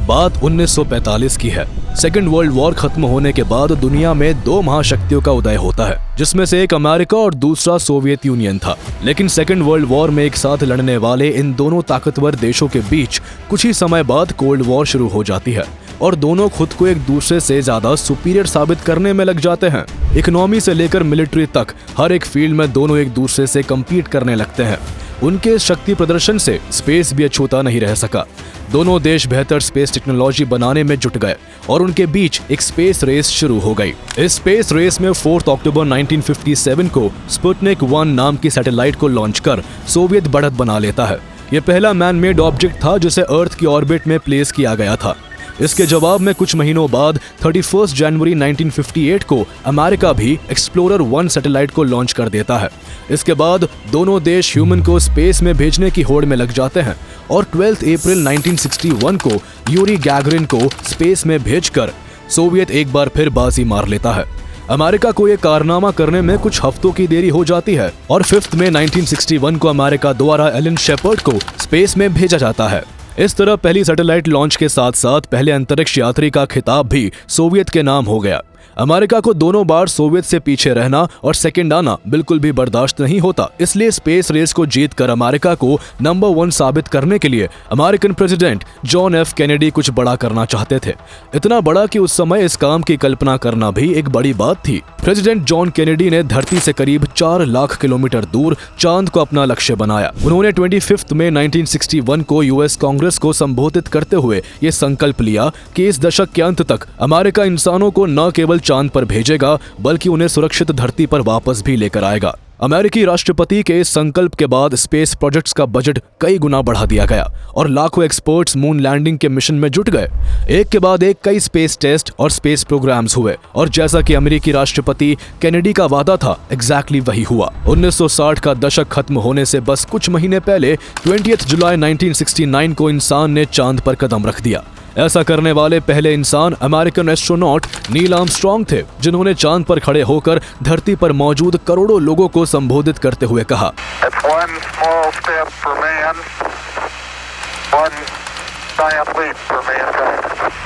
बात 1945 की है। सेकेंड वर्ल्ड वॉर खत्म होने के बाद दुनिया में दो महाशक्तियों का उदय होता है, जिसमें से एक अमेरिका और दूसरा सोवियत यूनियन था। लेकिन सेकेंड वर्ल्ड वॉर में एक साथ लड़ने वाले इन दोनों ताकतवर देशों के बीच कुछ ही समय बाद कोल्ड वॉर शुरू हो जाती है और दोनों खुद को एक दूसरे से ज्यादा सुपीरियर साबित करने में लग जाते हैं। इकोनॉमी से लेकर मिलिट्री तक हर एक फील्ड में दोनों एक दूसरे से कम्पीट करने लगते हैं। उनके शक्ति प्रदर्शन से स्पेस भी अछूता नहीं रह सका। दोनों देश बेहतर स्पेस टेक्नोलॉजी बनाने में जुट गए और उनके बीच एक स्पेस रेस शुरू हो गई। इस स्पेस रेस में 4 अक्टूबर 1957 को स्पुतनिक 1 नाम की सैटेलाइट को लॉन्च कर सोवियत बढ़त बना लेता है। यह पहला मैन मेड ऑब्जेक्ट था जिसे अर्थ की ऑर्बिट में प्लेस किया गया था। इसके जवाब में कुछ महीनों बाद 31 जनवरी 1958 को अमेरिका भी एक्सप्लोरर 1 सैटेलाइट को लॉन्च कर देता है। इसके बाद दोनों देश ह्यूमन को स्पेस में भेजने की होड़ में लग जाते हैं और 12 अप्रैल 1961 को यूरी गैगरिन को स्पेस में भेजकर सोवियत एक बार फिर बाजी मार लेता है। अमेरिका को यह कारनामा करने में कुछ हफ्तों की देरी हो जाती है और 5 मई 1961 को अमेरिका द्वारा एलन शेपर्ड को स्पेस में भेजा जाता है। इस तरह पहली सैटेलाइट लॉन्च के साथ साथ पहले अंतरिक्ष यात्री का खिताब भी सोवियत के नाम हो गया। अमेरिका को दोनों बार सोवियत से पीछे रहना और सेकंड आना बिल्कुल भी बर्दाश्त नहीं होता। इसलिए स्पेस रेस को जीतकर अमेरिका को नंबर 1 साबित करने के लिए American president John F Kennedy कुछ बड़ा करना चाहते थे। इतना बड़ा कि उस समय इस काम की कल्पना करना भी एक बड़ी बात थी। प्रेसिडेंट जॉन कैनेडी ने धरती से करीब 4 लाख किलोमीटर दूर चांद को अपना लक्ष्य बनाया। उन्होंने 25 मई 1961 को यूएस कांग्रेस को संबोधित करते हुए ये संकल्प लिया कि इस दशक के अंत तक अमेरिका इंसानों को न केवल चांद पर भेजेगा बल्कि उन्हें सुरक्षित धरती पर वापस भी लेकर आएगा। अमेरिकी राष्ट्रपति के इस संकल्प के बाद स्पेस प्रोजेक्ट्स का बजट कई गुना बढ़ा दिया गया और लाखों एक्सपर्ट्स मून लैंडिंग के मिशन में जुट गए। एक के बाद एक कई स्पेस टेस्ट और स्पेस प्रोग्राम्स हुए और जैसा कि अमेरिकी राष्ट्रपति कैनेडी का वादा था, एग्जैक्टली वही हुआ। 1960 का दशक खत्म होने से बस कुछ महीने पहले 20 जुलाई 1969 को इंसान ने चांद पर कदम रख दिया। ऐसा करने वाले पहले इंसान अमेरिकन एस्ट्रोनॉट नील आर्मस्ट्रांग थे, जिन्होंने चांद पर खड़े होकर धरती पर मौजूद करोड़ों लोगों को संबोधित करते हुए कहा,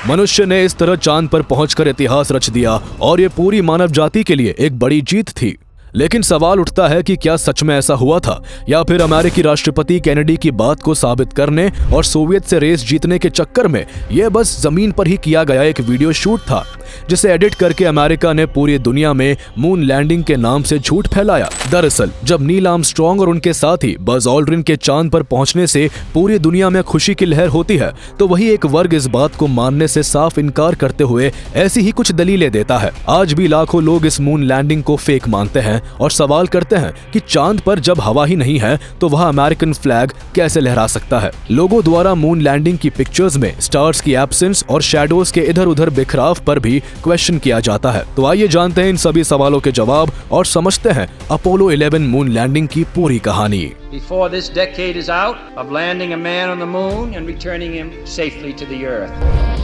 मनुष्य ने इस तरह चांद पर पहुंचकर इतिहास रच दिया और ये पूरी मानव जाति के लिए एक बड़ी जीत थी। लेकिन सवाल उठता है कि क्या सच में ऐसा हुआ था या फिर अमेरिकी राष्ट्रपति कैनेडी की बात को साबित करने और सोवियत से रेस जीतने के चक्कर में यह बस जमीन पर ही किया गया एक वीडियो शूट था, जिसे एडिट करके अमेरिका ने पूरी दुनिया में मून लैंडिंग के नाम से झूठ फैलाया। दरअसल जब नील आर्मस्ट्रांग और उनके साथी बज ऑल्ड्रिन के चांद पर पहुंचने से पूरी दुनिया में खुशी की लहर होती है, तो वही एक वर्ग इस बात को मानने से साफ इनकार करते हुए ऐसी ही कुछ दलीलें देता है। आज भी लाखों लोग इस मून लैंडिंग को फेक मानते हैं और सवाल करते हैं कि चांद पर जब हवा ही नहीं है तो वह अमेरिकन फ्लैग कैसे लहरा सकता है। लोगों द्वारा मून लैंडिंग की पिक्चर्स में स्टार्स की एब्सेंस और शैडोज के इधर उधर बिखराव पर भी क्वेश्चन किया जाता है। तो आइए जानते हैं इन सभी सवालों के जवाब और समझते हैं अपोलो 11 मून लैंडिंग की पूरी कहानी। Before this decade is out of landing a man on the moon and returning him safely to the earth.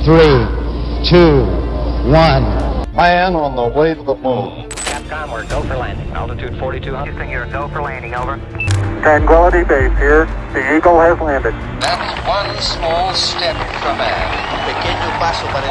3, 2, 1. Man on the way to the moon. Capcom, we're go for landing. Altitude 4200. Houston, you're go for landing, over. Tranquility Base here. The Eagle has landed. That's one small step for man.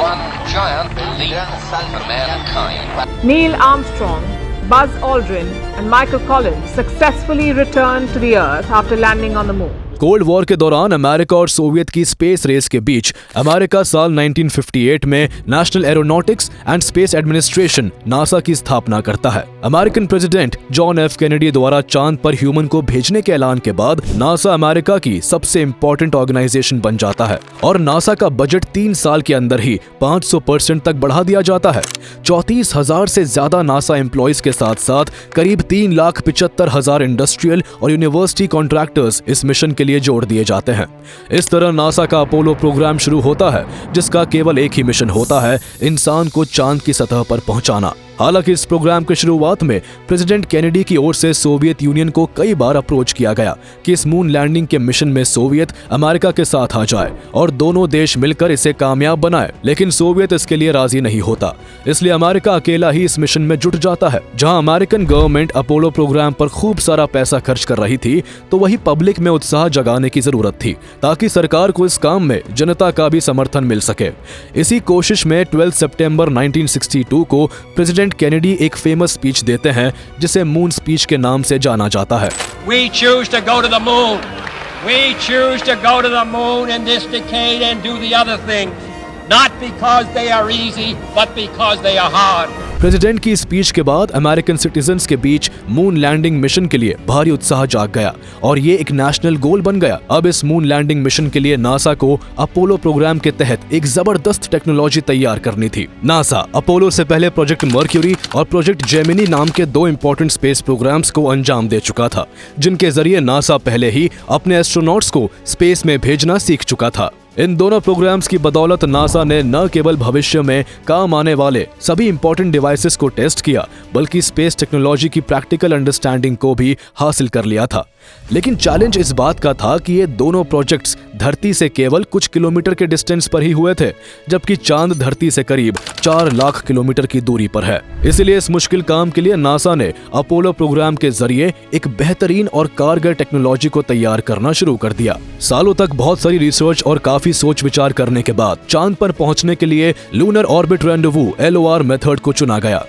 One giant leap for mankind. Neil Armstrong, Buzz Aldrin and Michael Collins successfully returned to the Earth after landing on the moon. Cold war के दौरान America और Soviet की space race के बीच America साल 1958 में national aeronautics and space administration NASA की स्थापना करता है। American president John F Kennedy द्वारा चांद पर ह्यूमन को भेजने के ऐलान के बाद नासा अमेरिका की सबसे इंपॉर्टेंट ऑर्गेनाइजेशन बन जाता है और नासा का बजट 3 साल के अंदर ही 500% तक बढ़ा दिया जाता है। 34,000 से ज्यादा नासा एम्प्लॉइज के साथ साथ करीब 3,75,000 इंडस्ट्रियल और यूनिवर्सिटी कॉन्ट्रैक्टर्स इस मिशन के लिए जोड़ दिए जाते हैं। इस तरह नासा का अपोलो प्रोग्राम शुरू होता है, जिसका केवल एक ही मिशन होता है, इंसान को चांद की सतह पर पहुंचाना। हालांकि इस प्रोग्राम की शुरुआत में प्रेसिडेंट केनेडी की ओर से सोवियत यूनियन को कई बार अप्रोच किया गया कि इस मून लैंडिंग के मिशन में सोवियत अमेरिका के साथ आ जाए और दोनों देश मिलकर इसे कामयाब बनाए, लेकिन सोवियत इसके लिए राजी नहीं होता। इसलिए अमेरिका अकेला ही इस मिशन में जुट जाता है। जहां अमेरिकन गवर्नमेंट अपोलो प्रोग्राम पर खूब सारा पैसा खर्च कर रही थी, तो वही पब्लिक में उत्साह जगाने की जरूरत थी ताकि सरकार को इस काम में जनता का भी समर्थन मिल सके। इसी कोशिश में 12 सितंबर 1962 को प्रेसिडेंट केनेडी एक फेमस स्पीच देते हैं जिसे मून स्पीच के नाम से जाना जाता है। We choose to go to the moon. We choose to go to the moon in this decade and do the other things. Not because they are easy, but because they are hard. President की speech के बाद American citizens के बीच moon landing mission के लिए भारी उत्साह जाग गया और ये एक नेशनल गोल बन गया। अब इस मून लैंडिंग मिशन के लिए नासा को अपोलो प्रोग्राम के तहत एक जबरदस्त टेक्नोलॉजी तैयार करनी थी। नासा अपोलो से पहले प्रोजेक्ट मर्क्यूरी और प्रोजेक्ट जेमिनी नाम के 2 इंपॉर्टेंट स्पेस प्रोग्राम्स को अंजाम दे चुका था, जिनके जरिए नासा पहले ही अपने एस्ट्रोनॉट्स को स्पेस में भेजना सीख चुका था। इन दोनों प्रोग्राम्स की बदौलत नासा ने न केवल भविष्य में काम आने वाले सभी इंपॉर्टेंट डिवाइसेस को टेस्ट किया, बल्कि स्पेस टेक्नोलॉजी की प्रैक्टिकल अंडरस्टैंडिंग को भी हासिल कर लिया था। लेकिन चैलेंज इस बात का था कि ये दोनों प्रोजेक्ट्स धरती से केवल कुछ किलोमीटर के डिस्टेंस पर ही हुए थे, जबकि चांद धरती से करीब 4 लाख किलोमीटर की दूरी पर है। इसलिए इस मुश्किल काम के लिए नासा ने अपोलो प्रोग्राम के जरिए एक बेहतरीन और कारगर टेक्नोलॉजी को तैयार करना शुरू कर दिया। सालों तक बहुत सारी रिसर्च और काफी सोच विचार करने के बाद चांद पर पहुंचने के लिए lunar orbit rendezvous LOR method को चुना गया।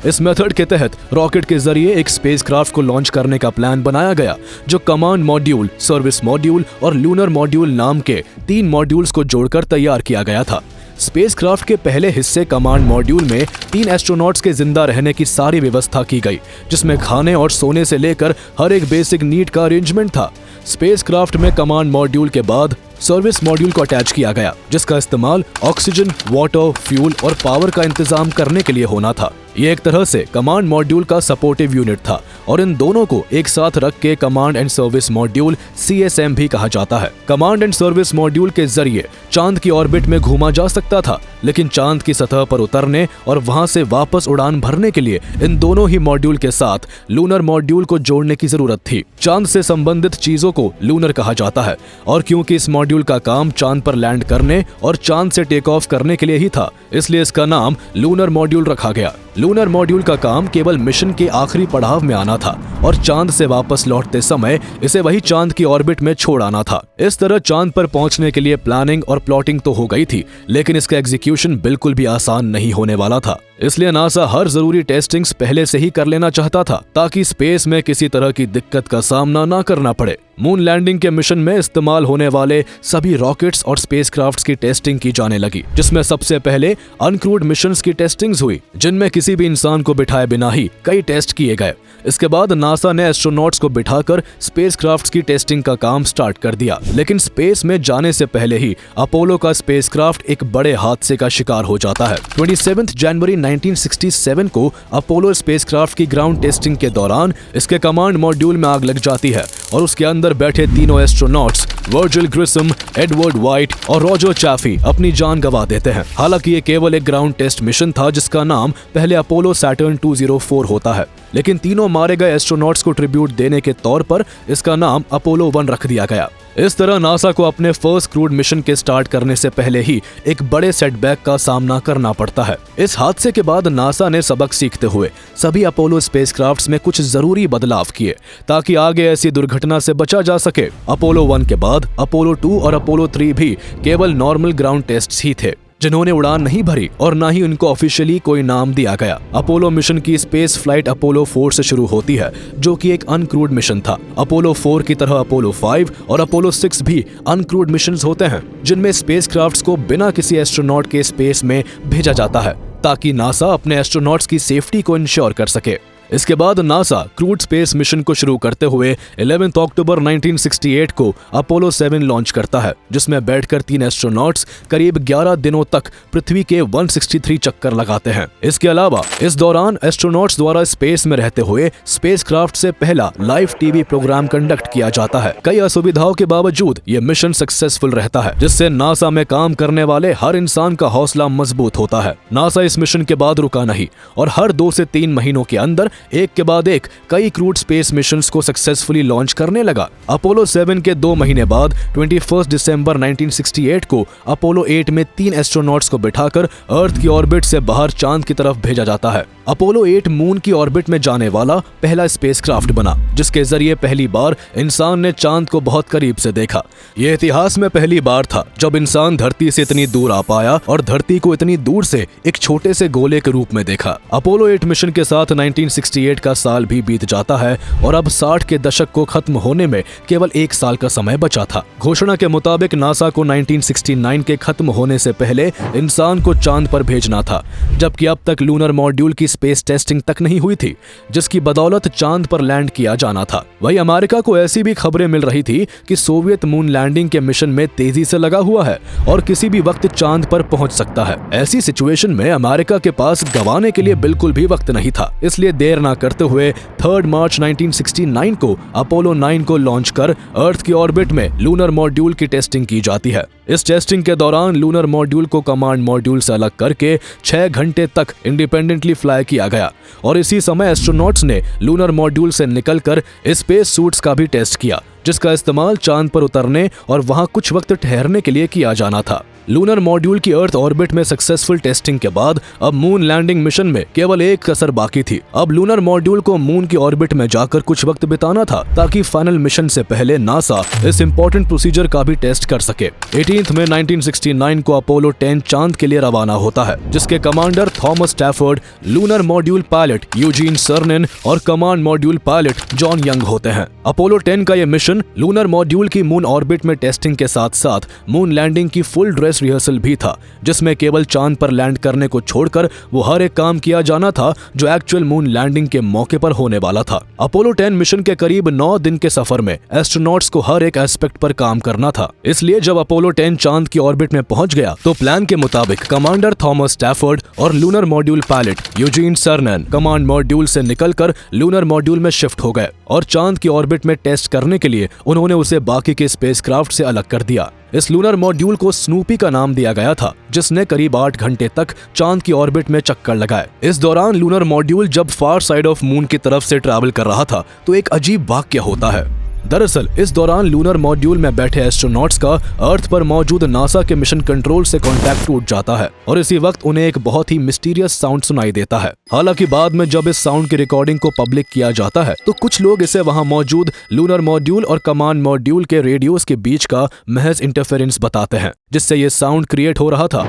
इस मेथड के तहत रॉकेट के जरिए एक स्पेसक्राफ्ट को लॉन्च करने का प्लान बनाया गया, जो कमांड मॉड्यूल, सर्विस मॉड्यूल और लूनर मॉड्यूल नाम के 3 मॉड्यूल्स को जोड़कर तैयार किया गया था। स्पेसक्राफ्ट के पहले हिस्से कमांड मॉड्यूल में 3 एस्ट्रोनॉट्स के जिंदा रहने की सारी व्यवस्था की गई, जिसमें खाने और सोने से लेकर हर एक बेसिक नीड का अरेंजमेंट था। स्पेसक्राफ्ट में कमांड मॉड्यूल के बाद सर्विस मॉड्यूल को अटैच किया गया, जिसका इस्तेमाल ऑक्सीजन, वाटर, फ्यूल और पावर का इंतजाम करने के लिए होना था। ये एक तरह से कमांड मॉड्यूल का सपोर्टिव यूनिट था और इन दोनों को एक साथ रख के command and service module (CSM) भी कहा जाता है। कमांड एंड सर्विस मॉड्यूल के जरिए चांद की ऑर्बिट में घूमा जा सकता था, लेकिन चांद की सतह पर उतरने और वहां से वापस उड़ान भरने के लिए इन दोनों ही मॉड्यूल के साथ लूनर मॉड्यूल को जोड़ने की जरूरत थी। चांद से संबंधित चीजों को लूनर कहा जाता है और क्योंकि इस मॉड्यूल का काम चांद पर लैंड करने और चांद से टेक ऑफ करने के लिए ही था, इसलिए इसका नाम लूनर मॉड्यूल रखा गया। लूनर मॉड्यूल का काम केवल मिशन के आखिरी पड़ाव में आना था और चांद से वापस लौटते समय इसे वही चांद की ऑर्बिट में छोड़ आना था। इस तरह चांद पर पहुंचने के लिए प्लानिंग और प्लॉटिंग तो हो गई थी, लेकिन इसका एग्जीक्यूशन बिल्कुल भी आसान नहीं होने वाला था। इसलिए नासा हर जरूरी टेस्टिंग्स पहले से ही कर लेना चाहता था ताकि स्पेस में किसी तरह की दिक्कत का सामना ना करना पड़े। मून लैंडिंग के मिशन में इस्तेमाल होने वाले सभी रॉकेट्स और स्पेसक्राफ्ट्स की टेस्टिंग की जाने लगी, जिसमें सबसे पहले अनक्रूड मिशंस की टेस्टिंग्स हुई, जिनमें किसी भी इंसान को बिठाए बिना ही कई टेस्ट किए गए। इसके बाद नासा ने एस्ट्रोनॉट्स को बिठाकर स्पेसक्राफ्ट्स की टेस्टिंग का काम स्टार्ट कर दिया। लेकिन स्पेस में जाने से पहले ही अपोलो का स्पेसक्राफ्ट एक बड़े हादसे का शिकार हो जाता है। 27 जनवरी 1967 को अपोलो स्पेसक्राफ्ट की ग्राउंड टेस्टिंग के दौरान इसके कमांड मॉड्यूल में आग लग जाती है और उसके अंदर बैठे तीनों एस्ट्रोनॉट्स वर्जिल ग्रिसम, एडवर्ड वाइट और रॉजर चैफी अपनी जान गंवा देते हैं। हालांकि ये केवल एक ग्राउंड टेस्ट मिशन था जिसका नाम पहले अपोलो सैटर्न 204 होता है, लेकिन तीनों मारे गए एस्ट्रोनॉट्स को ट्रिब्यूट देने के तौर पर इसका नाम अपोलो 1 रख दिया गया। इस तरह नासा को अपने फर्स्ट क्रूड मिशन के स्टार्ट करने से पहले ही एक बड़े सेटबैक का सामना करना पड़ता है। इस हादसे के बाद नासा ने सबक सीखते हुए सभी अपोलो स्पेसक्राफ्ट्स में कुछ जरूरी बदलाव किए ताकि आगे ऐसी दुर्घटना से बचा जा सके। अपोलो 1 के बाद अपोलो 2 और अपोलो 3 भी केवल नॉर्मल ग्राउंड टेस्ट्स ही थे, जिन्होंने उड़ान नहीं भरी और ना ही उनको ऑफिशियली कोई नाम दिया गया। अपोलो मिशन की स्पेस फ्लाइट अपोलो 4 से शुरू होती है, जो कि एक अनक्रूड मिशन था। अपोलो 4 की तरह अपोलो 5 और अपोलो 6 भी अनक्रूड मिशंस होते हैं, जिनमें स्पेसक्राफ्ट्स को बिना किसी एस्ट्रोनॉट के स्पेस में भेजा जाता है ताकि नासा अपने एस्ट्रोनॉट्स की सेफ्टी को इंश्योर कर सके। इसके बाद नासा क्रूड स्पेस मिशन को शुरू करते हुए 11 अक्टूबर 1968 को अपोलो 7 लॉन्च करता है, जिसमें बैठकर 3 एस्ट्रोनॉट्स करीब 11 दिनों तक पृथ्वी के 163 चक्कर लगाते हैं। इसके अलावा इस दौरान एस्ट्रोनॉट्स द्वारा स्पेस में रहते हुए स्पेसक्राफ्ट से पहला लाइव टीवी प्रोग्राम कंडक्ट किया जाता है। कई असुविधाओं के बावजूद ये मिशन सक्सेसफुल रहता है, जिससे नासा में काम करने वाले हर इंसान का हौसला मजबूत होता है। नासा इस मिशन के बाद रुका नहीं और हर 2 से 3 महीनों के अंदर एक के बाद एक कई क्रूड स्पेस मिशंस को सक्सेसफुली लॉन्च करने लगा। अपोलो 7 के 2 महीने बाद 21 दिसंबर 1968 को अपोलो 8 में 3 एस्ट्रोनॉट्स को बिठाकर अर्थ की ऑर्बिट से बाहर चांद की तरफ भेजा जाता है। अपोलो 8 मून की ऑर्बिट में जाने वाला पहला स्पेसक्राफ्ट बना, जिसके जरिए पहली बार इंसान ने चांद को बहुत करीब से देखा। यह इतिहास में पहली बार था जब इंसान धरती से इतनी दूर आ पाया और धरती को इतनी दूर से एक छोटे से गोले के रूप में देखा। अपोलो 8 मिशन के साथ 1968 का साल भी बीत जाता है और अब 60 के दशक को खत्म होने में केवल 1 साल का समय बचा था। घोषणा के मुताबिक नासा को 1969 के खत्म होने से पहले इंसान को चांद पर भेजना था, जबकि अब तक लूनर मॉड्यूल की स्पेस टेस्टिंग तक नहीं हुई थी, जिसकी बदौलत चांद पर लैंड किया जाना था। वहीं अमेरिका को ऐसी भी खबरें मिल रही थी कि सोवियत मून लैंडिंग के मिशन में तेजी से लगा हुआ है और किसी भी वक्त चांद पर पहुंच सकता है। ऐसी सिचुएशन में अमेरिका के पास गंवाने के लिए बिल्कुल भी वक्त नहीं था, इसलिए देर ना करते हुए 3 मार्च 1969 को अपोलो 9 को लॉन्च कर अर्थ की ऑर्बिट में लूनर मॉड्यूल की टेस्टिंग की जाती है। इस टेस्टिंग के दौरान लूनर मॉड्यूल को कमांड मॉड्यूल से अलग करके 6 घंटे तक इंडिपेंडेंटली फ्लाई किया गया और इसी समय एस्ट्रोनॉट्स ने लूनर मॉड्यूल से निकलकर स्पेस सूट्स का भी टेस्ट किया, जिसका इस्तेमाल चांद पर उतरने और वहां कुछ वक्त ठहरने के लिए किया जाना था। लूनर मॉड्यूल की अर्थ ऑर्बिट में सक्सेसफुल टेस्टिंग के बाद अब मून लैंडिंग मिशन में केवल एक कसर बाकी थी। अब लूनर मॉड्यूल को मून की ऑर्बिट में जाकर कुछ वक्त बिताना था, ताकि फाइनल मिशन से पहले नासा इस इंपॉर्टेंट प्रोसीजर का भी टेस्ट कर सके। 18 मई 1969 को अपोलो 10 चांद के लिए रवाना होता है, जिसके commander Thomas Stafford, lunar module pilot Eugene Cernan और command module pilot John Young होते हैं। अपोलो 10 का यह मिशन लूनर मॉड्यूल की मून ऑर्बिट में टेस्टिंग के साथ साथ मून लैंडिंग की फुल ड्रेस रिहर्सल भी था, जिसमें केवल चांद पर लैंड करने को छोड़कर वो हर एक काम किया जाना था जो एक्चुअल मून लैंडिंग के मौके पर होने वाला था। अपोलो 10 मिशन के करीब 9 दिन के सफर में एस्ट्रोनॉट्स को हर एक एस्पेक्ट पर काम करना था, इसलिए जब अपोलो 10 चांद की ऑर्बिट में पहुंच गया तो प्लान के मुताबिक कमांडर थॉमस स्टैफर्ड और lunar module pilot Eugene Cernan command module से निकलकर लूनर मॉड्यूल में शिफ्ट हो गए और चांद की ऑर्बिट में टेस्ट करने के लिए उन्होंने उसे बाकी के स्पेसक्राफ्ट से अलग कर दिया। इस लूनर मॉड्यूल को स्नूपी का नाम दिया गया था, जिसने करीब 8 घंटे तक चांद की ऑर्बिट में चक्कर लगाए। इस दौरान लूनर मॉड्यूल जब फार साइड ऑफ मून की तरफ से ट्रैवल कर रहा था तो एक अजीब वाक्य होता है। दरअसल इस दौरान लूनर मॉड्यूल में बैठे एस्ट्रोनॉट्स का अर्थ पर मौजूद नासा के मिशन कंट्रोल से कांटेक्ट टूट जाता है और इसी वक्त उन्हें एक बहुत ही मिस्टीरियस साउंड सुनाई देता है। हालांकि बाद में जब इस साउंड की रिकॉर्डिंग को पब्लिक किया जाता है तो कुछ लोग इसे वहां मौजूद लूनर मॉड्यूल और कमांड मॉड्यूल के रेडियोस के बीच का महज इंटरफेरेंस बताते हैं, जिससे ये साउंड क्रिएट हो रहा था।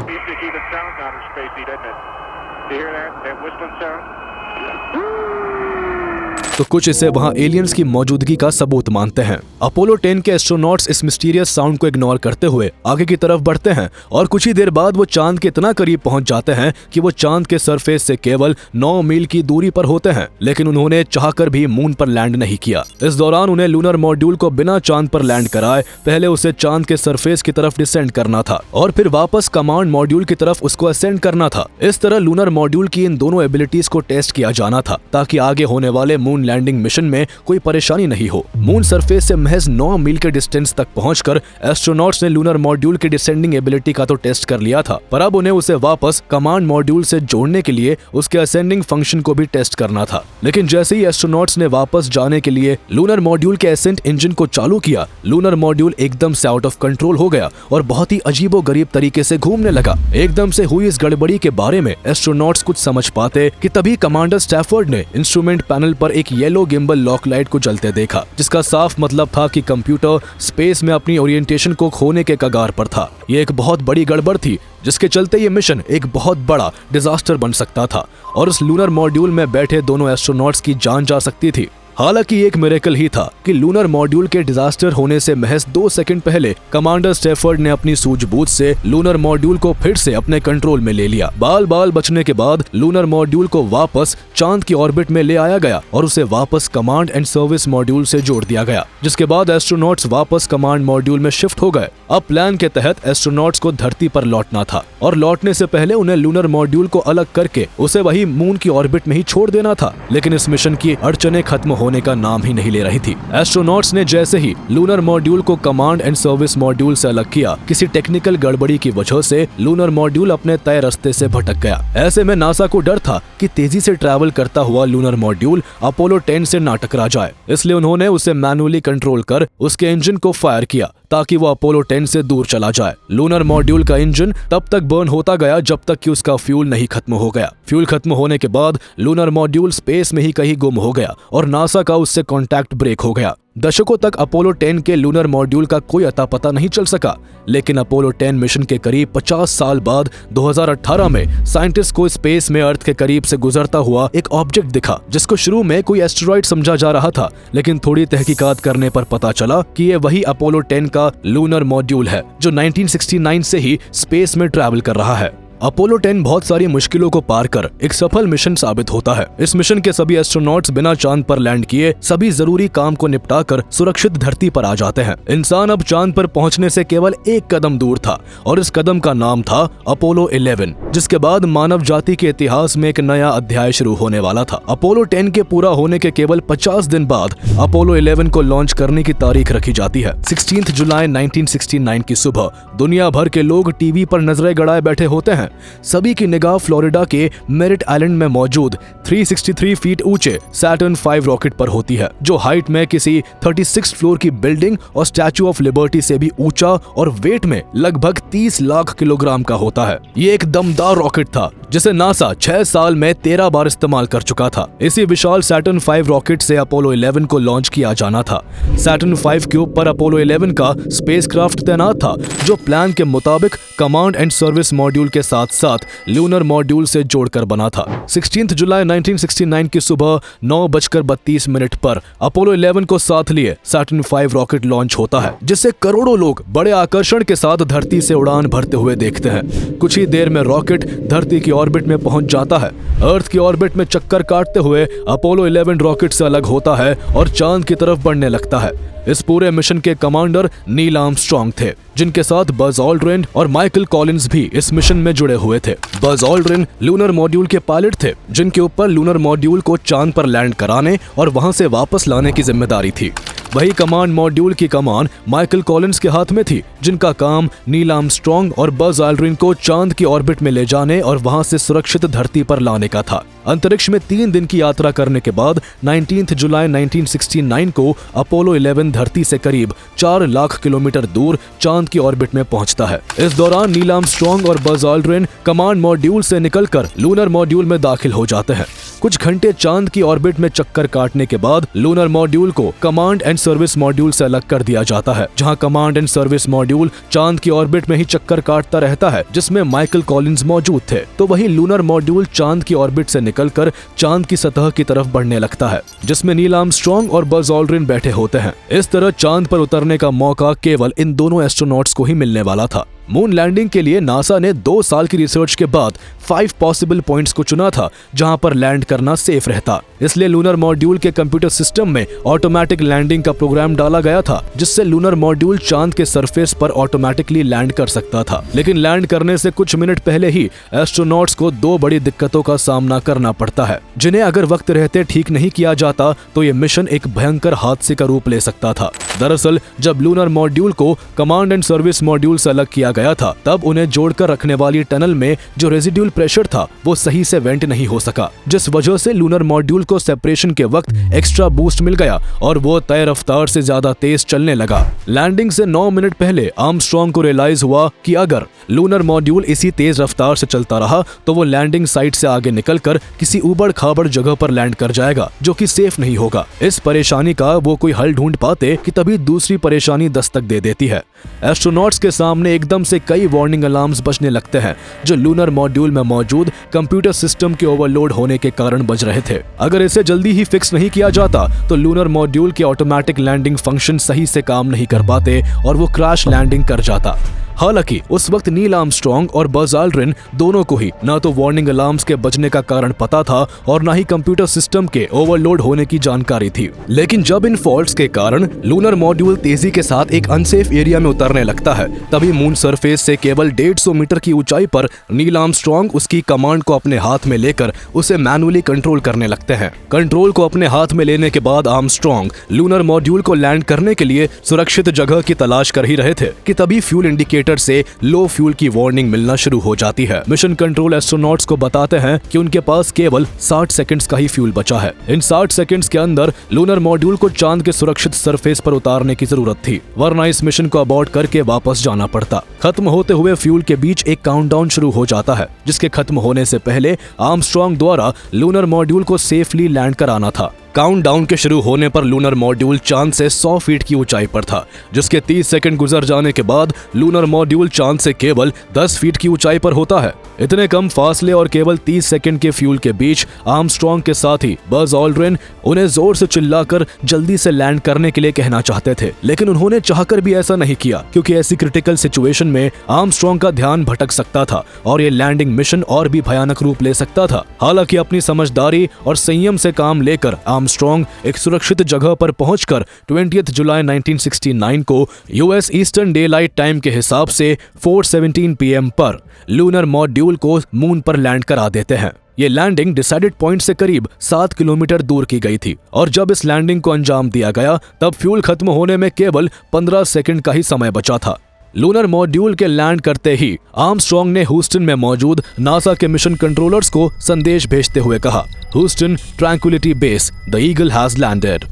तो कुछ इसे वहां एलियंस की मौजूदगी का सबूत मानते हैं। अपोलो 10 के एस्ट्रोनॉट्स इस मिस्टीरियस साउंड को इग्नोर करते हुए आगे की तरफ बढ़ते हैं और कुछ ही देर बाद वो चांद के इतना करीब पहुंच जाते हैं कि वो चांद के सरफेस से केवल 9 मील की दूरी पर होते हैं, लेकिन उन्होंने चाहकर भी मून पर लैंड नहीं किया। इस दौरान उन्हें लूनर मॉड्यूल को बिना चांद पर लैंड कराए पहले उसे चांद के सरफेस की तरफ डिसेंड करना था और फिर वापस कमांड मॉड्यूल की तरफ उसको असेंड करना था। इस तरह लूनर मॉड्यूल की इन दोनों एबिलिटीज को टेस्ट किया जाना था, ताकि आगे होने वाले मून लैंडिंग मिशन में कोई परेशानी नहीं हो। मून सरफेस से महज 9 मील के डिस्टेंस तक पहुंचकर एस्ट्रोनॉट्स ने लूनर मॉड्यूल की डिसेंडिंग एबिलिटी का तो टेस्ट कर लिया था, पर अब उन्हें उसे वापस कमांड मॉड्यूल से जोड़ने के लिए उसके असेंडिंग फंक्शन को भी टेस्ट करना था। लेकिन जैसे ही एस्ट्रोनॉट्स ने वापस जाने के लिए लूनर मॉड्यूल के एसेंट इंजन को चालू किया, लूनर मॉड्यूल एकदम से आउट ऑफ कंट्रोल हो गया और बहुत ही अजीबोगरीब तरीके से घूमने लगा। एकदम से हुई इस गड़बड़ी के बारे में एस्ट्रोनॉट्स कुछ समझ पाते कि तभी कमांडर स्टैफर्ड ने इंस्ट्रूमेंट पैनल पर एक येलो गिम्बल लॉक लाइट को जलते देखा, जिसका साफ मतलब था कि कंप्यूटर स्पेस में अपनी ओरिएंटेशन को खोने के कगार पर था। ये एक बहुत बड़ी गड़बड़ थी, जिसके चलते ये मिशन एक बहुत बड़ा डिजास्टर बन सकता था और उस लूनर मॉड्यूल में बैठे दोनों एस्ट्रोनॉट्स की जान जा सकती थी। हालांकि एक मिरेकल ही था कि लूनर मॉड्यूल के डिजास्टर होने से महज 2 सेकंड पहले कमांडर स्टैफर्ड ने अपनी सूझबूझ से लूनर मॉड्यूल को फिर से अपने कंट्रोल में ले लिया। बाल बाल बचने के बाद लूनर मॉड्यूल को वापस चांद की ऑर्बिट में ले आया गया और उसे वापस कमांड एंड सर्विस मॉड्यूल से जोड़ दिया गया, जिसके बाद एस्ट्रोनॉट्स वापस कमांड मॉड्यूल में शिफ्ट हो गए। अब प्लान के तहत एस्ट्रोनॉट्स को धरती पर लौटना था और लौटने से पहले उन्हें लूनर मॉड्यूल को अलग करके उसे वही मून की ऑर्बिट में ही छोड़ देना था। लेकिन इस मिशन की अड़चनें खत्म होने का नाम ही नहीं ले रही थी। एस्ट्रोनॉट्स ने जैसे ही लूनर मॉड्यूल को कमांड एंड सर्विस मॉड्यूल से अलग किया, किसी टेक्निकल गड़बड़ी की वजह से लूनर मॉड्यूल अपने तय रास्ते से भटक गया। ऐसे में नासा को डर था कि तेजी से ट्रैवल करता हुआ लूनर मॉड्यूल अपोलो 10 से ना टकरा जाए, इसलिए उन्होंने उसे मैनुअली कंट्रोल कर उसके इंजन को फायर किया ताकि वो अपोलो 10 से दूर चला जाए। लूनर मॉड्यूल का इंजन तब तक बर्न होता गया जब तक कि उसका फ्यूल नहीं खत्म हो गया। फ्यूल खत्म होने के बाद लूनर मॉड्यूल स्पेस में ही कहीं गुम हो गया और नासा का उससे कांटेक्ट ब्रेक हो गया। दशकों तक अपोलो 10 के लूनर मॉड्यूल का कोई अता पता नहीं चल सका, लेकिन अपोलो 10 मिशन के करीब 50 साल बाद 2018 में साइंटिस्ट को स्पेस में अर्थ के करीब से गुजरता हुआ एक ऑब्जेक्ट दिखा, जिसको शुरू में कोई एस्टेरॉइड समझा जा रहा था, लेकिन थोड़ी तहकीकात करने पर पता चला कि ये वही अपोलो 10 का लूनर मॉड्यूल है जो 1969 से ही स्पेस में ट्रैवल कर रहा है। अपोलो 10 बहुत सारी मुश्किलों को पार कर एक सफल मिशन साबित होता है। इस मिशन के सभी एस्ट्रोनॉट्स बिना चांद पर लैंड किए सभी जरूरी काम को निपटाकर सुरक्षित धरती पर आ जाते हैं। इंसान अब चांद पर पहुंचने से केवल एक कदम दूर था और इस कदम का नाम था अपोलो 11, जिसके बाद मानव जाति के इतिहास में एक नया अध्याय शुरू होने वाला था। अपोलो 10 के पूरा होने के केवल 50 दिन बाद अपोलो 11 को लॉन्च करने की तारीख रखी जाती है। 16 जुलाई 1969 की सुबह दुनिया भर के लोग टीवी पर नजरें गड़ाए बैठे होते हैं। सभी की निगाह फ्लोरिडा के मेरिट आइलैंड में मौजूद 363 फीट ऊंचे सैटर्न 5 रॉकेट पर होती है, जो हाइट में किसी 36 फ्लोर की बिल्डिंग और स्टैचू ऑफ लिबर्टी से भी ऊंचा और वेट में लगभग 30 लाख किलोग्राम का होता है। ये एक दमदार रॉकेट था जिसे नासा 6 साल में 13 बार इस्तेमाल कर चुका था। इसी विशाल सैटर्न 5 रॉकेट से अपोलो 11 को लॉन्च किया जाना था। सैटर्न 5 के ऊपर अपोलो 11 का स्पेसक्राफ्ट तैनात था, जो प्लान के मुताबिक कमांड एंड सर्विस मॉड्यूल के साथ साथ लूनर मॉड्यूल से जोड़कर बना था। 16 जुलाई 1969 की सुबह 9:32 पर अपोलो 11 को साथ लिए सैटर्न 5 रॉकेट लॉन्च होता है, जिसे करोड़ों लोग बड़े आकर्षण के साथ धरती से उड़ान भरते हुए देखते हैं। कुछ ही देर में रॉकेट धरती की ऑर्बिट में पहुंच जाता है। अर्थ की ऑर्बिट में चक्कर काटते हुए अपोलो 11 रॉकेट से अलग होता है और चांद की तरफ बढ़ने लगता है। इस पूरे मिशन के कमांडर नील आर्मस्ट्रॉन्ग थे, जिनके साथ बज ऑल्ड्रिन और माइकल कॉलिंस भी इस मिशन में जुड़े हुए थे। बज ऑल्ड्रिन लूनर मॉड्यूल के पायलट थे, जिनके ऊपर लूनर मॉड्यूल को चांद पर लैंड कराने और वहां से वापस लाने की जिम्मेदारी थी। वही कमांड मॉड्यूल की कमान माइकल कॉलिंस के हाथ में थी, जिनका काम नील आर्मस्ट्रॉन्ग और बज ऑल्ड्रिन को चांद की ऑर्बिट में ले जाने और वहां से सुरक्षित धरती पर लाने का था। अंतरिक्ष में 3 दिन की यात्रा करने के बाद 19 जुलाई 1969 को अपोलो 11 धरती से करीब 4 लाख किलोमीटर दूर चांद की ऑर्बिट में पहुंचता है। इस दौरान नील आर्मस्ट्रॉन्ग और बज ऑल्ड्रिन कमांड मॉड्यूल से निकलकर लूनर मॉड्यूल में दाखिल हो जाते हैं। कुछ घंटे चांद की ऑर्बिट में चक्कर काटने के बाद लूनर मॉड्यूल को कमांड एंड सर्विस मॉड्यूल से अलग कर दिया जाता है, जहां कमांड एंड सर्विस मॉड्यूल चांद की ऑर्बिट में ही चक्कर काटता रहता है, जिसमें माइकल कॉलिंस मौजूद थे। तो वही लूनर मॉड्यूल चांद की ऑर्बिट से निकलकर चांद की सतह की तरफ बढ़ने लगता है, जिसमें नील आर्मस्ट्रॉन्ग और बज ऑल्ड्रिन बैठे होते हैं। इस तरह चांद पर उतरने का मौका केवल इन दोनों एस्ट्रोनॉट्स को ही मिलने वाला था। मून लैंडिंग के लिए नासा ने 2 साल की रिसर्च के बाद 5 पॉसिबल पॉइंट्स को चुना था जहां पर लैंड करना सेफ रहता। इसलिए लूनर मॉड्यूल के कंप्यूटर सिस्टम में ऑटोमेटिक लैंडिंग का प्रोग्राम डाला गया था, जिससे लूनर मॉड्यूल चांद के सरफेस पर ऑटोमेटिकली लैंड कर सकता था। लेकिन लैंड करने से कुछ मिनट पहले ही एस्ट्रोनॉट्स को 2 बड़ी दिक्कतों का सामना करना पड़ता है, जिन्हें अगर वक्त रहते ठीक नहीं किया जाता तो ये मिशन एक भयंकर हादसे का रूप ले सकता था। दरअसल जब लूनर मॉड्यूल को कमांड एंड सर्विस मॉड्यूल से अलग किया गया था, तब उन्हें जोड़कर रखने वाली टनल में जो रेजिड्यूल प्रेशर था वो सही से वेंट नहीं हो सका, जिस वजह से लूनर मॉड्यूल को सेपरेशन के वक्त एक्स्ट्रा बूस्ट मिल गया और वो तय रफ्तार से ज्यादा तेज चलने लगा। लैंडिंग से 9 मिनट पहले आर्मस्ट्रॉन्ग को रियलाइज हुआ कि अगर लूनर मॉड्यूल इसी तेज रफ्तार से चलता रहा तो वो लैंडिंग साइट से आगे निकलकर किसी उबड़ खाबड़ जगह पर लैंड कर जाएगा, जो कि सेफ नहीं होगा। इस परेशानी का वो कोई हल ढूंढ पाते कि तभी दूसरी परेशानी दस्तक दे देती है। एस्ट्रोनॉट्स के सामने एकदम सिस्टम से कई वार्निंग अलार्म्स बजने लगते हैं जो लूनर मॉड्यूल में मौजूद कंप्यूटर सिस्टम के ओवरलोड होने के कारण बज रहे थे। अगर इसे जल्दी ही फिक्स नहीं किया जाता तो लूनर मॉड्यूल के ऑटोमेटिक लैंडिंग फंक्शन सही से काम नहीं कर पाते और वो क्रैश लैंडिंग कर जाता। हालांकि उस वक्त नील आर्मस्ट्रांग और बज ऑल्ड्रिन दोनों को ही ना तो वार्निंग अलार्म्स के बजने का कारण पता था और ना ही कंप्यूटर सिस्टम के ओवरलोड होने की जानकारी थी। लेकिन जब इन फॉल्ट्स के कारण लूनर मॉड्यूल तेजी के साथ एक अनसेफ एरिया में उतरने लगता है, तभी मून सरफेस से केवल 150 मीटर की ऊंचाई पर नील आर्मस्ट्रांग उसकी कमांड को अपने हाथ में लेकर उसे मैनुअली कंट्रोल करने लगते हैं। कंट्रोल को अपने हाथ में लेने के बाद आर्मस्ट्रांग लूनर मॉड्यूल को लैंड करने के लिए सुरक्षित जगह की तलाश कर ही रहे थे कि तभी फ्यूल इंडिकेटर से लो फ्यूल की वार्निंग मिलना शुरू हो जाती है। मिशन कंट्रोल एस्ट्रोनॉट्स को बताते हैं कि उनके पास केवल 60 सेकंड्स का ही फ्यूल बचा है। इन 60 सेकंड्स के अंदर लूनर मॉड्यूल को चांद के सुरक्षित सरफेस पर उतारने की जरूरत थी, वरना इस मिशन को अबॉर्ट करके वापस जाना पड़ता। खत्म होते हुए फ्यूल के बीच एक काउंटडाउन शुरू हो जाता है, जिसके खत्म होने से पहले आर्मस्ट्रांग द्वारा लूनर मॉड्यूल को सेफली लैंड कराना था। काउंटडाउन के शुरू होने पर लूनर मॉड्यूल चांद से 100 फीट की ऊंचाई पर था, जिसके 30 सेकंड गुजर जाने के बाद लूनर मॉड्यूल चांद से केवल 10 फीट की ऊंचाई पर होता है। इतने कम फासले और केवल 30 सेकंड के फ्यूल के बीच आर्मस्ट्रांग के साथ ही बज ऑल्ड्रिन उन्हें जोर से चिल्लाकर जल्दी से लैंड करने के लिए कहना चाहते थे, लेकिन उन्होंने चाहकर भी ऐसा नहीं किया क्योंकि ऐसी क्रिटिकल सिचुएशन में आर्मस्ट्रांग का ध्यान भटक सकता था और ये लैंडिंग मिशन और भी भयानक रूप ले सकता था। हालांकि अपनी समझदारी और संयम से काम लेकर आर्मस्ट्रांग एक सुरक्षित जगह पर पहुंचकर 20 जुलाई 1969 को US eastern day light time के हिसाब से 4:17 PM पर लूनर मॉड्यूल को मून पर लैंड करा देते हैं। ये लैंडिंग डिसाइडेड पॉइंट से करीब 7 किलोमीटर दूर की गई थी और जब इस लैंडिंग को अंजाम दिया गया तब फ्यूल खत्म होने में केवल 15 सेकंड का ही समय बचा था। लूनर मॉड्यूल के लैंड करते ही आर्मस्ट्रांग ने ह्यूस्टन में मौजूद नासा के मिशन कंट्रोलर्स को संदेश भेजते हुए कहा, Houston tranquillity base, the eagle has landed.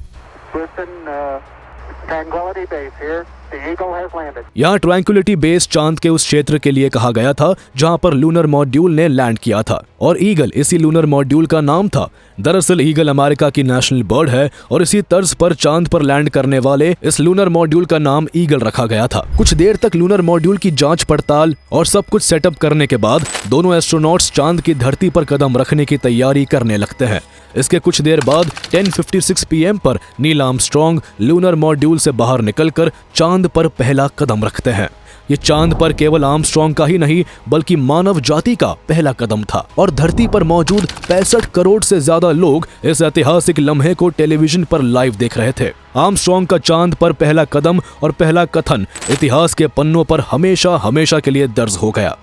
यहाँ ट्रैंक्विलिटी बेस चांद के उस क्षेत्र के लिए कहा गया था जहाँ पर लूनर मॉड्यूल ने लैंड किया था और ईगल इसी लूनर मॉड्यूल का नाम था। दरअसल ईगल अमेरिका की नेशनल बर्ड है और इसी तर्ज पर चांद पर लैंड करने वाले इस लूनर मॉड्यूल का नाम ईगल रखा गया था। कुछ देर तक लूनर मॉड्यूल की जांच पड़ताल और सब कुछ सेटअप करने के बाद दोनों एस्ट्रोनॉट्स चांद की धरती पर कदम रखने की तैयारी करने लगते हैं। इसके कुछ देर बाद 10:56 PM पर नील आर्मस्ट्रांग लूनर मॉड्यूल से बाहर निकलकर चांद पर पहला कदम रखते हैं। ये चांद पर केवल आर्मस्ट्रांग का ही नहीं बल्कि मानव जाति का पहला कदम था और धरती पर मौजूद 65 करोड़ से ज्यादा लोग इस ऐतिहासिक लम्हे को टेलीविजन पर लाइव देख रहे थे। आर्मस्ट्रांग का चांद पर पहला कदम और पहला कथन इतिहास के पन्नों पर हमेशा हमेशा के लिए दर्ज हो गया।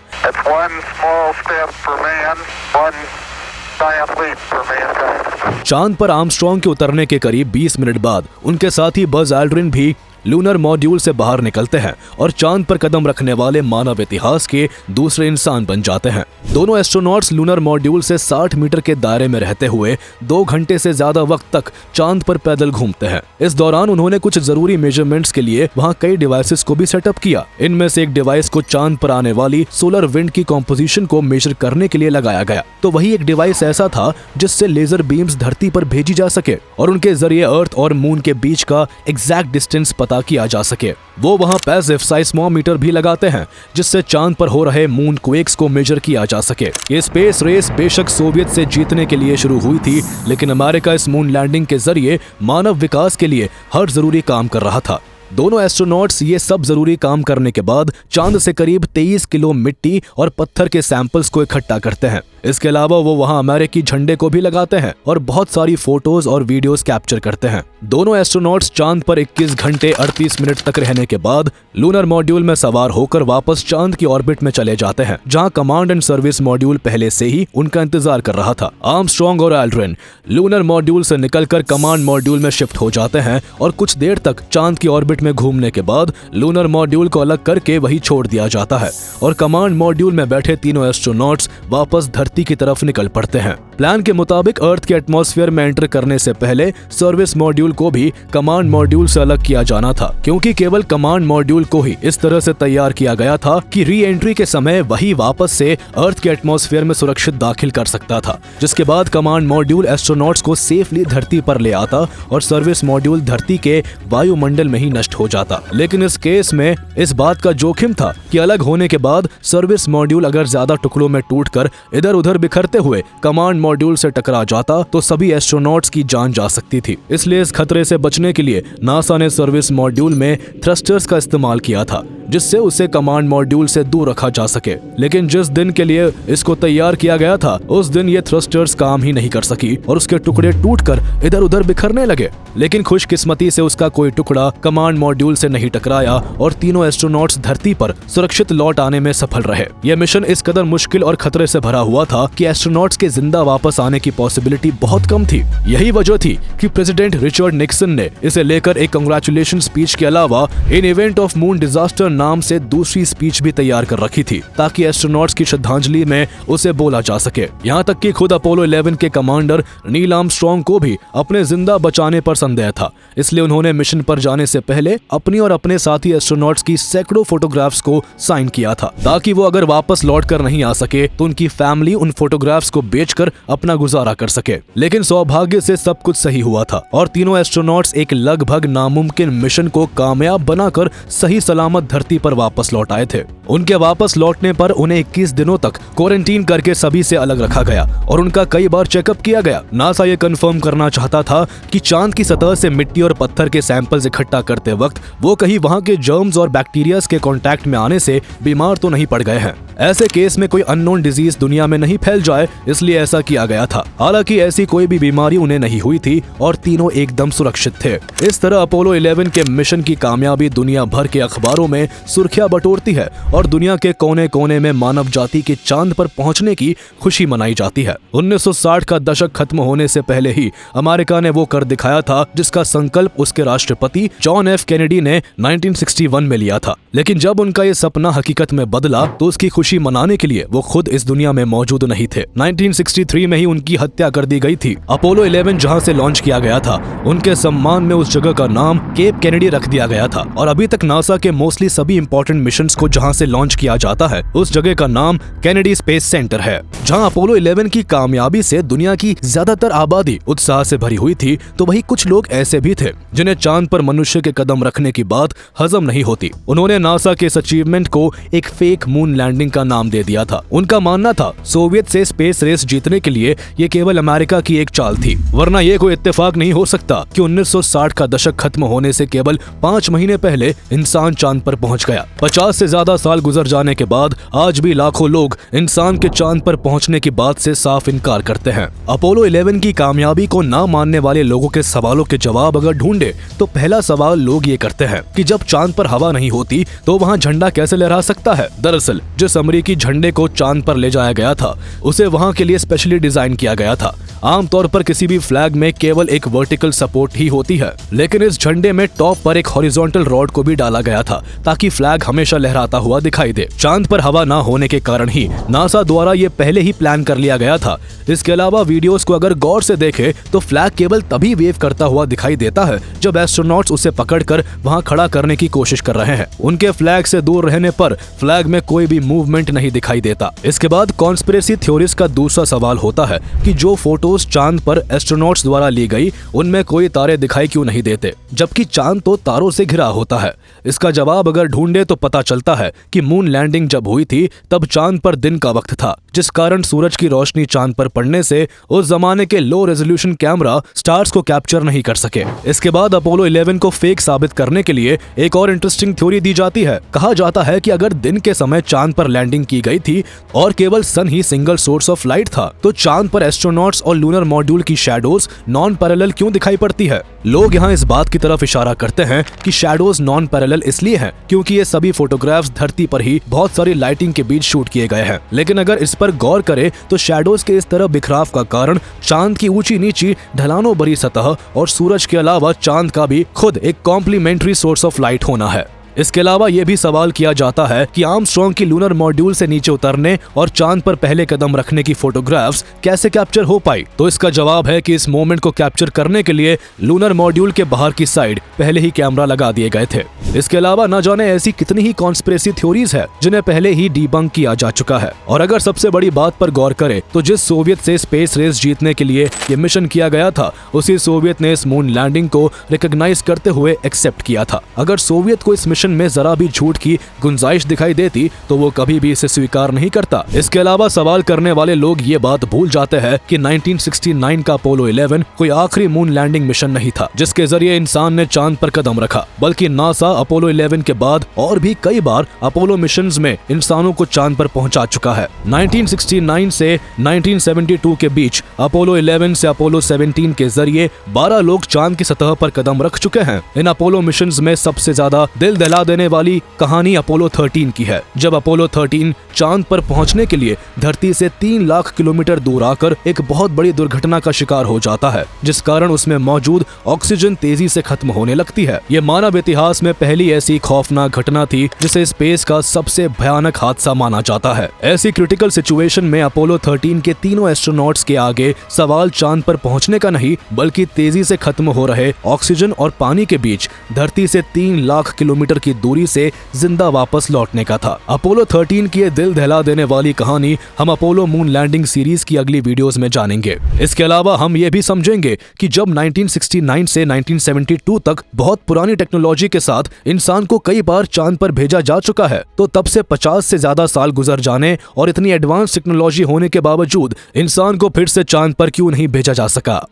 चांद पर आर्मस्ट्रांग के उतरने के करीब 20 मिनट बाद उनके साथी बज ऑल्ड्रिन भी लूनर मॉड्यूल से बाहर निकलते हैं और चांद पर कदम रखने वाले मानव इतिहास के दूसरे इंसान बन जाते हैं। दोनों एस्ट्रोनॉट्स लूनर मॉड्यूल से 60 मीटर के दायरे में रहते हुए 2 घंटे से ज्यादा वक्त तक चांद पर पैदल घूमते हैं। इस दौरान उन्होंने कुछ जरूरी मेजरमेंट्स के लिए वहां कई डिवाइसेस को भी सेटअप किया। इनमें से एक डिवाइस को चांद पर आने वाली सोलर विंड की कॉम्पोजिशन को मेजर करने के लिए लगाया गया, तो वही एक डिवाइस ऐसा था जिससे लेजर बीम्स धरती पर भेजी जा सके और उनके जरिए अर्थ और मून के बीच का एग्जैक्ट डिस्टेंस पता किया जा सके। वो वहां पैसिव साइस्मोमीटर भी लगाते हैं जिससे चांद पर हो रहे मून क्वेक्स को मेजर किया जा सके। ये स्पेस रेस बेशक सोवियत से जीतने के लिए शुरू हुई थी, लेकिन अमेरिका इस मून लैंडिंग के जरिए मानव विकास के लिए हर जरूरी काम कर रहा था। दोनों एस्ट्रोनॉट्स ये सब जरूरी काम करने के बाद चांद से करीब 23 किलो मिट्टी और पत्थर के सैंपल्स को इकट्ठा करते हैं। इसके अलावा वो वहां अमेरिकी झंडे को भी लगाते हैं और बहुत सारी फोटोज और वीडियोस कैप्चर करते हैं। दोनों एस्ट्रोनॉट्स चांद पर 21 घंटे 38 मिनट तक रहने के बाद लूनर मॉड्यूल में सवार होकर वापस चांद की ऑर्बिट में चले जाते हैं, जहां कमांड एंड सर्विस मॉड्यूल पहले से ही उनका इंतजार कर रहा था। आर्मस्ट्रांग और ऑल्ड्रिन लूनर मॉड्यूल से निकलकर कमांड मॉड्यूल में शिफ्ट हो जाते हैं और कुछ देर तक चांद की ऑर्बिट में घूमने के बाद लूनर मॉड्यूल को अलग करके वही छोड़ दिया जाता है और कमांड मॉड्यूल में बैठे तीनों एस्ट्रोनॉट्स वापस धरती धरती की तरफ निकल पड़ते हैं। प्लान के मुताबिक अर्थ के एटमॉस्फेयर में एंटर करने से पहले सर्विस मॉड्यूल को भी कमांड मॉड्यूल से अलग किया जाना था, क्योंकि केवल कमांड मॉड्यूल को ही इस तरह से तैयार किया गया था कि री एंट्री के समय वही वापस से अर्थ के एटमॉस्फेयर में सुरक्षित दाखिल कर सकता था, जिसके बाद कमांड मॉड्यूल एस्ट्रोनॉट्स को सेफली धरती पर ले आता और सर्विस मॉड्यूल धरती के वायुमंडल में ही नष्ट हो जाता। लेकिन इस केस में इस बात का जोखिम था कि अलग होने के बाद सर्विस मॉड्यूल अगर ज्यादा टुकड़ों में टूटकर इधर उधर बिखरते हुए कमांड मॉड्यूल से टकरा जाता तो सभी एस्ट्रोनॉट्स की जान जा सकती थी। इसलिए इस खतरे से बचने के लिए नासा ने सर्विस मॉड्यूल में थ्रस्टर्स का इस्तेमाल किया था, जिससे उसे कमांड मॉड्यूल से दूर रखा जा सके। लेकिन जिस दिन के लिए इसको तैयार किया गया था उस दिन ये थ्रस्टर्स काम ही नहीं कर सकी और उसके टुकड़े टूटकर इधर उधर बिखरने लगे। लेकिन खुशकिस्मती से उसका कोई टुकड़ा कमांड मॉड्यूल से नहीं टकराया और तीनों एस्ट्रोनॉट्स धरती पर सुरक्षित लौट आने में सफल रहे। यह मिशन इस कदर मुश्किल और खतरे से भरा हुआ था कि एस्ट्रोनॉट्स के जिंदा वापस आने की पॉसिबिलिटी बहुत कम थी। यही वजह थी कि प्रेसिडेंट रिचर्ड निक्सन ने इसे लेकर एक कांग्रेचुलेशन स्पीच के अलावा इन इवेंट ऑफ मून डिजास्टर नाम से दूसरी स्पीच भी तैयार कर रखी थी, ताकि एस्ट्रोनॉट्स की श्रद्धांजलि में उसे बोला जा सके। यहाँ तक कि खुद अपोलो 11 के कमांडर नील आर्मस्ट्रांग को भी अपने जिंदा बचाने पर संदेह था, इसलिए उन्होंने मिशन पर जाने से पहले अपनी और अपने साथी एस्ट्रोनॉट्स की सैकड़ों फोटोग्राफ्स को साइन किया था, ताकि वो अगर वापस लौट कर नहीं आ सके तो उनकी फैमिली उन फोटोग्राफ्स को बेचकर अपना गुजारा कर सके। लेकिन सौभाग्य से सब कुछ सही हुआ था और तीनों एस्ट्रोनॉट्स एक लगभग नामुमकिन मिशन को कामयाब बनाकर सही सलामत धरती पर वापस लौट आए थे। उनके वापस लौटने पर उन्हें 21 दिनों तक क्वारंटीन करके सभी से अलग रखा गया और उनका कई बार चेकअप किया गया। नासा ये कंफर्म करना चाहता था कि चांद की सतह से मिट्टी और पत्थर के सैंपल्स इकट्ठा करते वक्त वो कहीं वहां के जर्म्स और बैक्टीरियाज के कांटेक्ट में आने से बीमार तो नहीं पड़ गए हैं। ऐसे केस में कोई अननोन डिजीज दुनिया में नहीं फैल जाए, इसलिए ऐसा किया गया था। हालांकि ऐसी कोई भी बीमारी उन्हें नहीं हुई थी और तीनों एकदम सुरक्षित थे। इस तरह अपोलो 11 के मिशन की कामयाबी दुनिया भर के अखबारों में सुर्खियां बटोरती है और दुनिया के कोने कोने में मानव जाति के चांद पर पहुंचने की खुशी मनाई जाती है। 1960 का दशक खत्म होने से पहले ही अमेरिका ने वो कर दिखाया था जिसका संकल्प उसके राष्ट्रपति जॉन एफ कैनेडी ने 1961 में लिया था। लेकिन जब उनका ये सपना हकीकत में बदला तो उसकी खुशी मनाने के लिए वो खुद इस दुनिया में मौजूद नहीं थे। 1963 में ही उनकी हत्या कर दी गई थी। अपोलो 11 जहां से लॉन्च किया गया था उनके सम्मान में उस जगह का नाम केप कैनेडी रख दिया गया था और अभी तक नासा के मोस्टली सभी इंपॉर्टेंट मिशंस को जहां से लॉन्च किया जाता है उस जगह का नाम कैनेडी स्पेस सेंटर है। जहां अपोलो 11 की कामयाबी से दुनिया की ज्यादातर आबादी उत्साह से भरी हुई थी, तो वही कुछ लोग ऐसे भी थे जिन्हें चांद पर मनुष्य के कदम रखने की बात हजम नहीं होती। उन्होंने नासा के इस अचीवमेंट को एक फेक मून लैंडिंग का नाम दे दिया था। उनका मानना था सोवियत से स्पेस रेस जीतने के लिए ये केवल अमेरिका की एक चाल थी, वरना ये कोई इत्तेफाक नहीं हो सकता कि 1960 का दशक खत्म होने से केवल 5 महीने पहले इंसान चांद पर पहुंच गया। 50 से ज्यादा साल गुजर जाने के बाद आज भी लाखों लोग इंसान के चांद पर पहुंचने की बात से साफ इनकार करते हैं। अपोलो 11 की कामयाबी को ना मानने वाले लोगों के सवालों के जवाब अगर ढूंढे तो पहला सवाल लोग ये करते हैं कि जब चांद पर हवा नहीं होती तो वहाँ झंडा कैसे लहरा सकता है। दरअसल जिस अमेरिकी झंडे को चांद पर ले जाया गया था उसे वहाँ के लिए स्पेशली डिजाइन किया गया था। आमतौर पर किसी भी फ्लैग में केवल एक वर्टिकल सपोर्ट ही होती है, लेकिन इस झंडे में टॉप पर एक हॉरिजॉन्टल रॉड को भी डाला गया था ताकि फ्लैग हमेशा लहराता हुआ दिखाई दे। चांद पर हवा ना होने के कारण ही नासा द्वारा ये पहले ही प्लान कर लिया गया था। इसके अलावा वीडियोस को अगर गौर से देखें तो फ्लैग केवल तभी वेव करता हुआ दिखाई देता है जब एस्ट्रोनॉट्स उसे पकड़कर वहां खड़ा करने की कोशिश कर रहे हैं। उनके फ्लैग से दूर रहने पर फ्लैग में कोई भी मूवमेंट नहीं दिखाई देता। इसके बाद कॉन्स्पिरेसी थ्योरीज का दूसरा सवाल होता है कि जो फोटोज चांद पर एस्ट्रोनॉट्स द्वारा ली गई उनमें कोई तारे दिखाई क्यों नहीं देते, जबकि चांद तो तारों से घिरा होता है। इसका जवाब अगर ढूंढे तो पता चलता है कि मून लैंडिंग जब हुई थी तब चांद पर दिन का वक्त था, जिस कारण सूरज की रोशनी चांद पर पड़ने से उस जमाने के लो रेजोल्यूशन कैमरा स्टार्स को कैप्चर नहीं कर सके। इसके बाद अपोलो 11 को फेक साबित करने के लिए एक और इंटरेस्टिंग थ्योरी दी जाती है। कहा जाता है कि अगर दिन के समय चांद पर लैंडिंग की गई थी और केवल सन ही सिंगल सोर्स ऑफ लाइट था तो चांद पर एस्ट्रोनॉट्स और लूनर मॉड्यूल की शैडोज नॉन पैरेलल क्यों दिखाई पड़ती है। लोग यहाँ इस बात की तरफ इशारा करते हैं कि शैडोज नॉन पैरेलल इसलिए हैं क्योंकि ये सभी फोटोग्राफ्स धरती पर ही बहुत सारी लाइटिंग के बीच शूट किए गए हैं। लेकिन अगर इस पर गौर करें तो शैडोज के इस तरह बिखराव का कारण चांद की ऊंची नीची ढलानों भरी सतह और सूरज के अलावा चांद का भी खुद एक कॉम्प्लीमेंट्री सोर्स ऑफ लाइट होना है। इसके अलावा ये भी सवाल किया जाता है कि आर्मस्ट्रॉन्ग की लूनर मॉड्यूल से नीचे उतरने और चांद पर पहले कदम रखने की फोटोग्राफ्स कैसे कैप्चर हो पाई। तो इसका जवाब है कि इस मोमेंट को कैप्चर करने के लिए लूनर मॉड्यूल के बाहर की साइड पहले ही कैमरा लगा दिए गए थे। इसके अलावा न जाने ऐसी कितनी ही कॉन्स्पिरेसी थ्योरीज है जिन्हें पहले ही डीबंक किया जा चुका है। और अगर सबसे बड़ी बात पर गौर करें तो जिस सोवियत से स्पेस रेस जीतने के लिए ये मिशन किया गया था, उसी सोवियत ने इस मून लैंडिंग को रिकॉग्नाइज करते हुए एक्सेप्ट किया था। अगर सोवियत को इस मिशन में जरा भी झूठ की गुंजाइश दिखाई देती तो वो कभी भी इसे स्वीकार नहीं करता। इसके अलावा सवाल करने वाले लोग ये बात भूल जाते हैं कि 1969 का अपोलो 11 कोई आखिरी मून लैंडिंग मिशन नहीं था जिसके जरिए इंसान ने चांद पर कदम रखा, बल्कि नासा अपोलो 11 के बाद और भी कई बार अपोलो मिशंस में इंसानों को चांद पर पहुंचा चुका है। 1969 से 1972 के बीच अपोलो 11 से अपोलो 17 के जरिए 12 लोग चांद की सतह पर कदम रख चुके हैं। इन अपोलो मिशंस में सबसे ज्यादा दिल दहला देने वाली कहानी अपोलो 13 की है, जब अपोलो 13 चांद पर पहुंचने के लिए धरती से 3 लाख किलोमीटर दूर आकर एक बहुत बड़ी दुर्घटना का शिकार हो जाता है, जिस कारण उसमें मौजूद ऑक्सीजन तेजी से खत्म होने लगती है। ये मानव इतिहास में पहली ऐसी खौफनाक घटना थी जिसे स्पेस का सबसे भयानक हादसा माना जाता है। ऐसी क्रिटिकल सिचुएशन में अपोलो 13 के तीनों एस्ट्रोनॉट्स के आगे सवाल चांद पर पहुंचने का नहीं, बल्कि तेजी से खत्म हो रहे ऑक्सीजन और पानी के बीच धरती से 3 लाख किलोमीटर की दूरी से जिंदा वापस लौटने का था। अपोलो 13 की दिल दहला देने वाली कहानी हम अपोलो मून लैंडिंग सीरीज की अगली वीडियोस में जानेंगे। इसके अलावा हम ये भी समझेंगे कि जब 1969 से 1972 तक बहुत पुरानी टेक्नोलॉजी के साथ इंसान को कई बार चांद पर भेजा जा चुका है, तो तब से 50 से ज्यादा साल गुजर जाने और इतनी एडवांस टेक्नोलॉजी होने के बावजूद इंसान को फिर से चांद पर क्यों नहीं भेजा जा सका।